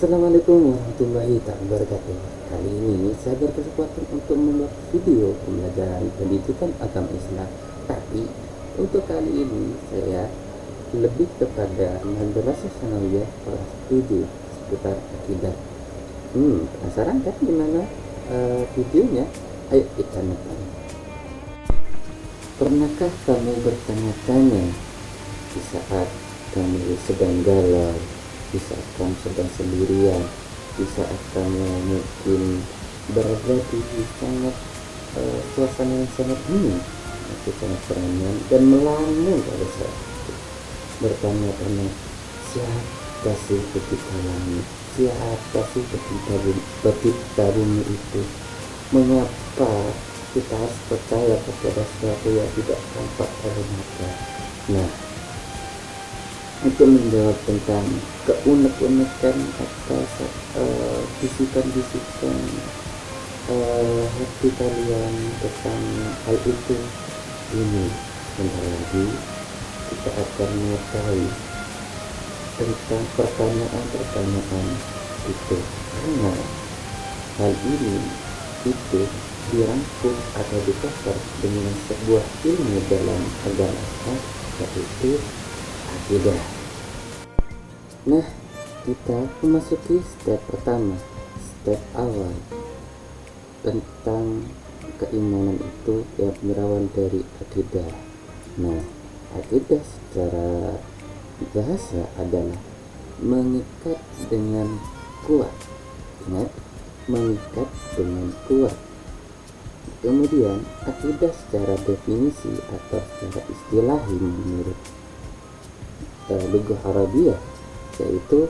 Assalamualaikum warahmatullahi wabarakatuh. Kali ini saya berkesempatan untuk membuat video pembelajaran pendidikan agama Islam. Tapi untuk kali ini saya lebih kepada Madrasah Sanawiyah kelas 7 seputar akidah. Penasaran kan gimana videonya? Ayo kita nonton. Pernahkah kamu bertanya-tanya di saat kamu sedang galau, di saat kamu sedang sendirian, di saat kamu mungkin berada di sangat suasana yang sangat hening, itu sangat kerenyan dan melamun pada saat itu, bertanya-tanya siapa sih pencipta langit, siapa sih pencipta bumi itu, mengapa kita harus percaya kepada sesuatu yang tidak tampak oleh mata. Nah, untuk menjawab tentang keunek-unekan atas bisikan-bisikan hati kalian tentang hal itu, ini sebentar lagi kita akan mengetahui tentang pertanyaan-pertanyaan itu, karena hal ini itu dirangkum atau dikasar dengan sebuah ilmu dalam agama Islam, yaitu akidah. Nah, kita memasuki step pertama, step awal tentang keimanan itu yang berawal dari akidah. Nah, akidah secara bahasa adalah mengikat dengan kuat. Ingat, mengikat dengan kuat. Kemudian akidah secara definisi atau secara istilahi menurut Lughah Arabiyah, yaitu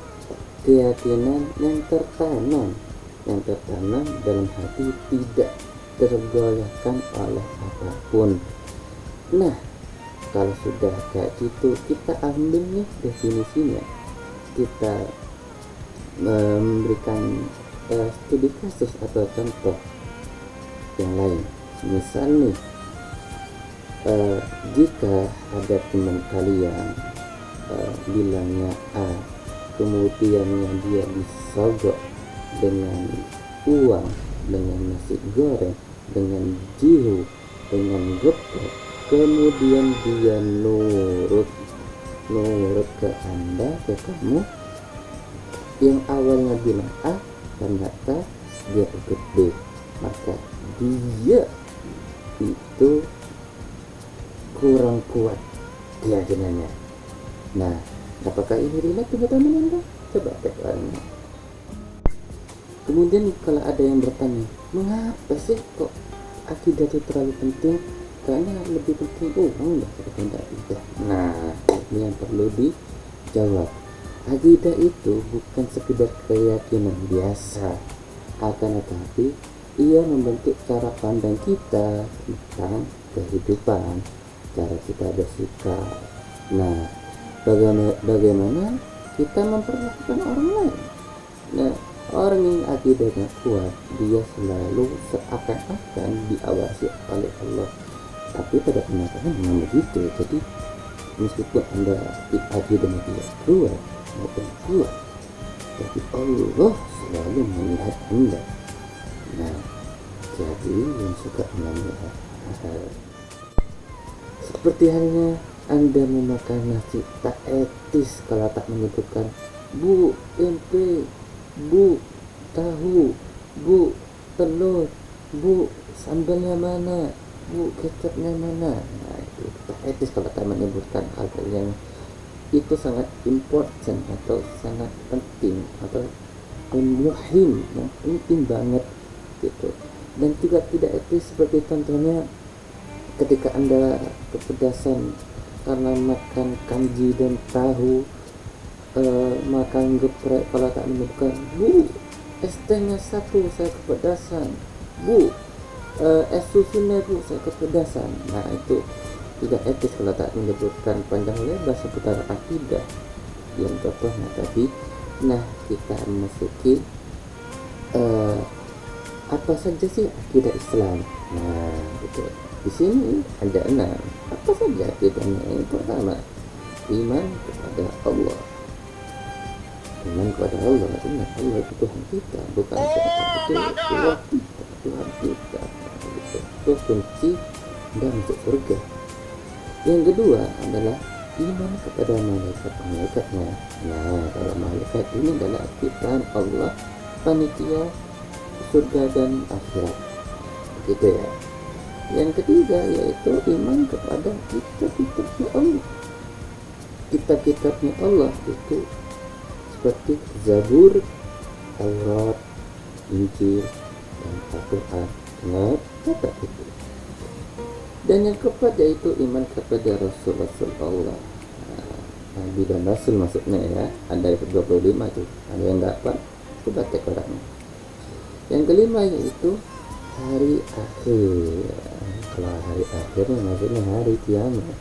keyakinan yang tertanam dalam hati, tidak tergoyahkan oleh apapun. Nah, kalau sudah kayak gitu, kita ambilnya definisinya, kita memberikan studi kasus atau contoh yang lain. Misal nih, jika ada teman kalian bilangnya A, kemudian dia disogok dengan uang, dengan nasi goreng, dengan jihu, dengan geprek, kemudian dia nurut ke Anda, ke kamu yang awalnya bilang A, ternyata dia ikut B, maka dia itu kurang kuat keyakinannya. Nah, apakah ini relate teman-teman Anda? Coba cek orangnya. Kemudian kalau ada yang bertanya, mengapa sih kok akidah itu terlalu penting? Kayaknya lebih penting uang daripada akidah. Nah, ini yang perlu dijawab. Akidah itu bukan sekedar keyakinan biasa, akan tetapi ia membentuk cara pandang kita tentang kehidupan, cara kita bersikap. Nah, bagaimana kita memperlakukan orang lain. Nah, orang yang akidahnya kuat, dia selalu seakan-akan diawasi oleh Allah, tapi pada kenyataannya memang begitu. Jadi meskipun Anda akidahnya tidak kuat maupun kuat, tapi Allah selalu melihat Anda. Nah, jadi yang suka melihat seperti halnya Anda memakan nasi, tak etis kalau tak menyebutkan Bu tempe, Bu tahu, Bu telur, Bu sambalnya mana, Bu kecapnya mana. Nah, itu tak etis kalau tak menyebutkan hal-hal yang itu sangat important atau sangat penting atau muhim, yang penting banget gitu. Dan juga tidak etis seperti contohnya ketika Anda kepedasan karena makan kanji dan tahu, makan geprek, kalau tak menyebutkan Bu es tehnya satu, saya kepedasan, Bu es susunya Bu, saya kepedasan. Nah, itu tidak etis kalau tak menyebutkan panjang lebar seputar akidah yang contohnya tadi. Nah, kita memasuki apa saja sih akidah Islam. Nah, gitu. Di sini ada 6. Apa saja akidahnya? Yang pertama, iman kepada Allah. iman kepada Allah. Ingat, Allah itu Tuhan kita, bukan siapa. Itu Tuhan kita, Tuhan kita. Itu kunci dan masuk surga. Yang kedua adalah iman kepada malaikat-malaikatnya. Nah, kalau malaikat ini adalah ciptaan Allah, panitia surga dan akhirat, begitu ya. Yang ketiga yaitu iman kepada kitab-kitabnya Allah. Kitab-kitabnya Allah itu seperti Zabur, Taurat, Injil, dan Al-Quran. Ingat kata itu. Dan yang keempat yaitu iman kepada Rasul-Rasul Allah. Nabi dan Rasul maksudnya ya. Ada 25 tuh. Ada yang dapat, itu baca Qurannya. Yang kelima yaitu hari akhir. Kalau hari akhir maksudnya hari kiamat.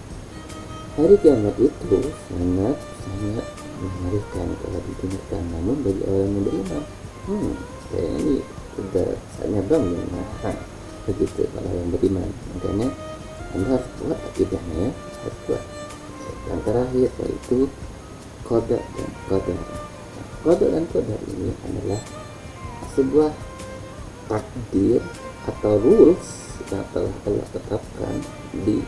Hari kiamat itu sangat mengerikan kalau didengarkan. Namun bagi orang yang beriman, kayaknya ini sudah saatnya bangun. Nah, begitu kalau yang beriman. Makanya Anda harus kuat akidahnya ya, harus kuat. Yang terakhir yaitu qada dan qadar. Qada dan qadar ini adalah sebuah takdir atau rules yang telah Allah tetapkan di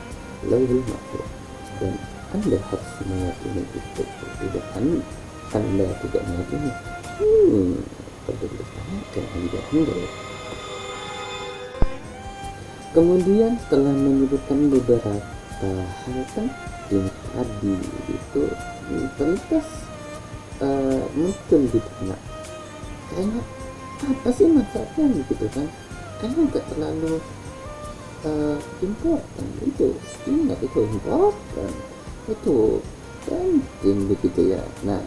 Lauhul Mahfuz, dan Anda harus meyakini itu. Tidak Anda tidak meyakini, perlu ditanyakan Anda. Kemudian setelah menyebutkan beberapa hal penting tadi itu terlintas muncul di benak, kayaknya apa sih manfaatnya gitu kan? Karena nggak terlalu important itu. Ingat, itu important, itu penting begitu ya. Nah,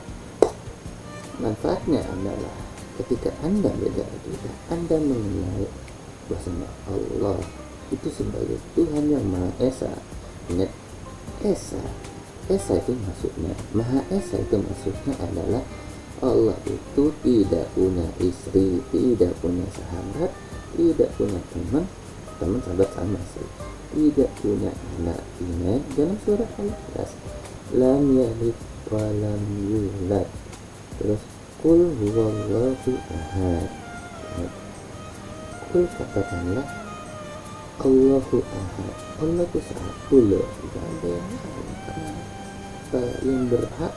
manfaatnya adalah ketika Anda belajar akidah, Anda mengenal bahwasanya Allah itu sebagai Tuhan yang Maha Esa. Ingat, Esa itu maksudnya, Maha Esa itu maksudnya adalah Allah itu tidak punya istri, tidak punya sahabat, tidak punya teman sahabat sama sih, tidak punya anak. Ingat dalam surah Al-Ikhlas, lam yalid wa lam yulad. Terus qul huwallahu ahad. Qul, katakanlah Allahu ahad. Allah itu satu loh, tidak ada yang lain. Karena yang berhak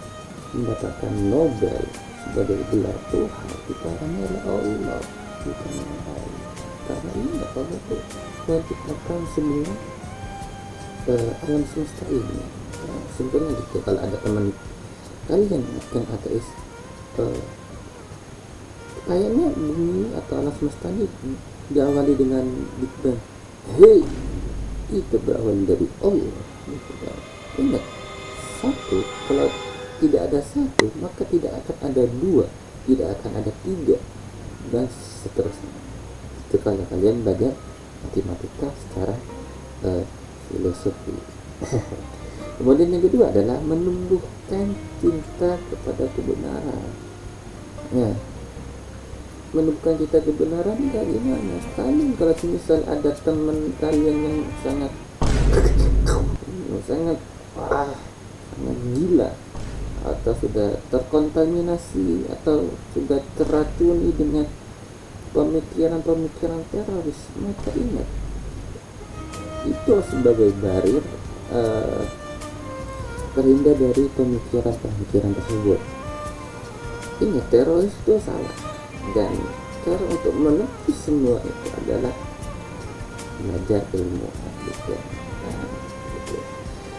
mendapatkan Nobel sebagai gelar Tuhan itu adalah Allah, bukan yang lain. Karena ini Allah itu menciptakan semua alam semesta ini. Simpelnya gitu. Kalau ada teman kalian yang ateis, kayaknya bumi atau alam semesta ini diawali dengan Big Bang. Hei, itu berawal dari Allah. Ingat, satu, kalau tidak ada satu, maka tidak akan ada dua, tidak akan ada tiga, dan seterusnya. Itu kalau kalian belajar matematika secara filosofi. Kemudian yang kedua adalah menumbuhkan cinta kepada kebenaran. Ya, menumbuhkan cinta kebenaran dari mana? Kalian kalau misal ada teman kalian yang sangat sangat gila, atau sudah terkontaminasi, atau sudah teracuni dengan pemikiran teroris, maka ingat, itu sebagai barir terhindar dari pemikiran tersebut. Ingat, teroris itu salah, dan cara untuk menepis semua itu adalah belajar ilmu akidah. Gitu.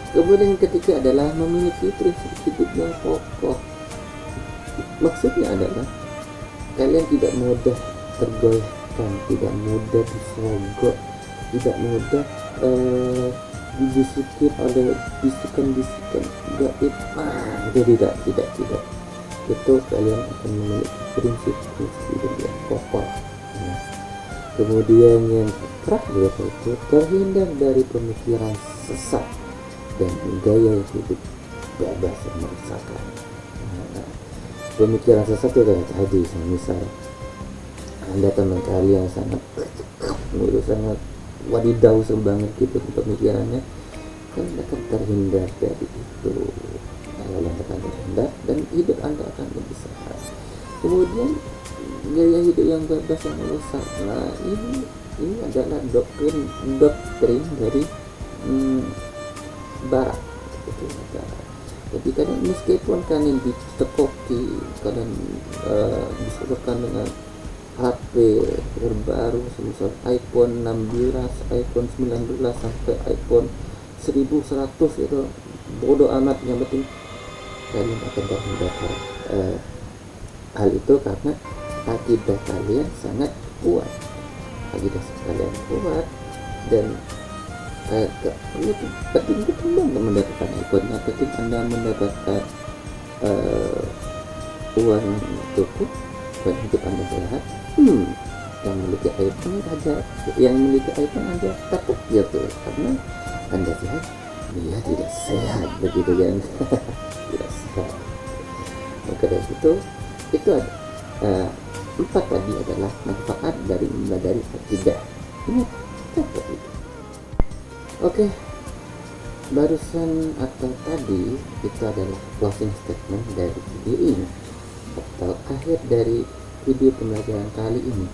Kemudian yang ketiga adalah memiliki prinsip hidup yang kokoh. Maksudnya adalah kalian tidak mudah tergoyahkan, tidak mudah disogok, tidak mudah dibisikin oleh bisikan-bisikan gaib. Itu tidak. Itu kalian akan memiliki prinsip-prinsip hidup yang kokoh. Kemudian yang terakhir itu terhindar dari pemikiran sesat dan gaya hidup bebas yang meresahkan. Pemikiran sesat itu kayak tadi, misal Anda teman kalian sangat wadidaw banget gitu pemikirannya, kan akan terhindar dari itu. Lalu tekanan rendah dan hidup Anda akan lebih sehat. Kemudian gaya hidup yang bebas yang merusak. Nah, ini adalah doktrin dari barat gitu. Jadi kadang meskipun kalian ditekoki, kalian disuguhkan dengan HP terbaru semisal iPhone 16, iPhone 19 sampai iPhone 1100, itu bodoh amat, yang penting kalian akan dapat hal itu karena akidah kalian sangat kuat, dan itu penting untuk mendapatkan iPhone. Penting Anda mendapatkan uang cukup dan hidup Anda sehat. Yang memiliki iPhone aja takut gitu karena Anda sehat, dia tidak sehat, begitu kan? Tidak sehat. Maka dari itu ada 4 tadi adalah manfaat dari menyadari akidah. Ini catat itu. Oke, barusan atau tadi itu adalah closing statement dari video ini atau akhir dari video pembelajaran kali ini.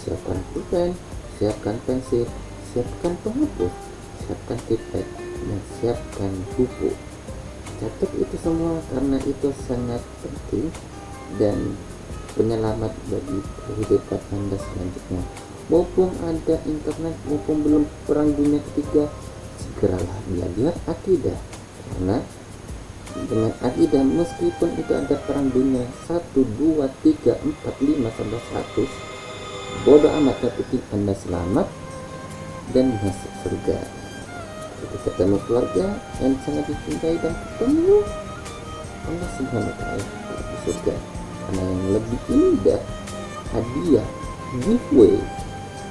Siapkan pulpen, siapkan pensil, siapkan penghapus, siapkan tipet, dan siapkan buku. Catat itu semua karena itu sangat penting dan penyelamat bagi kehidupan Anda selanjutnya. Mumpung ada internet, mumpung belum perang dunia ketiga, segeralah belajar akidah. Karena dengan akidah, meskipun itu ada perang dunia 1, 2, 3, 4, 5 sampai 100, bodoh amat, yang penting Anda selamat dan masuk surga. Kita ketemu keluarga yang sangat dicintai dan ketemu Allah Subhanahu wa Ta'ala di surga. Karena yang lebih indah hadiah giveaway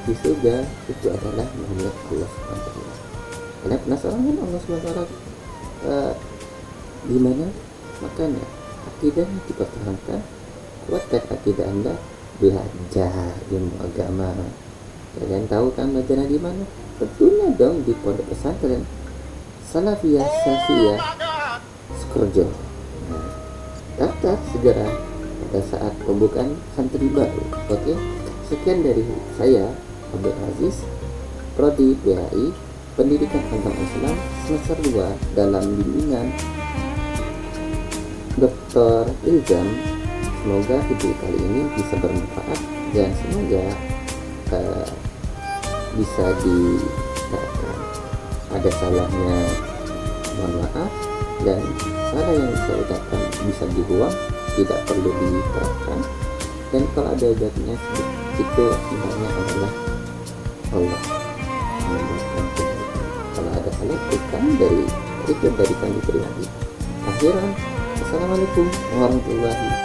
di surga itu adalah melihat Allah Subhanahu wa Ta'ala. Kalian penasaran kan Allah Subhanahu wa Ta'ala gimana? Makanya akidahnya dipertahankan, kuatkan akidah Anda, belajar ilmu agama. Kalian tahu kan belajarnya di mana? Tentunya dong di pondok pesantren Salafiyah Safiyah Sukorejo. Nah, daftar segera pada saat pembukaan santri baru. Oke, sekian dari saya Abdul Aziz, Prodi BHI Pendidikan Agama Islam semester 2 dalam bimbingan Dr. Ilzam. Semoga video kali ini bisa bermanfaat dan semoga bisa diterapkan. Ada salahnya mohon maaf, dan salah yang saya ucapkan bisa dibuang, tidak perlu diterapkan. Dan kalau ada baiknya itu sebenarnya adalah Allah membuatkan kebaikan. Kalau ada salah itu dari kami pribadi. Akhiran, assalamualaikum warahmatullahi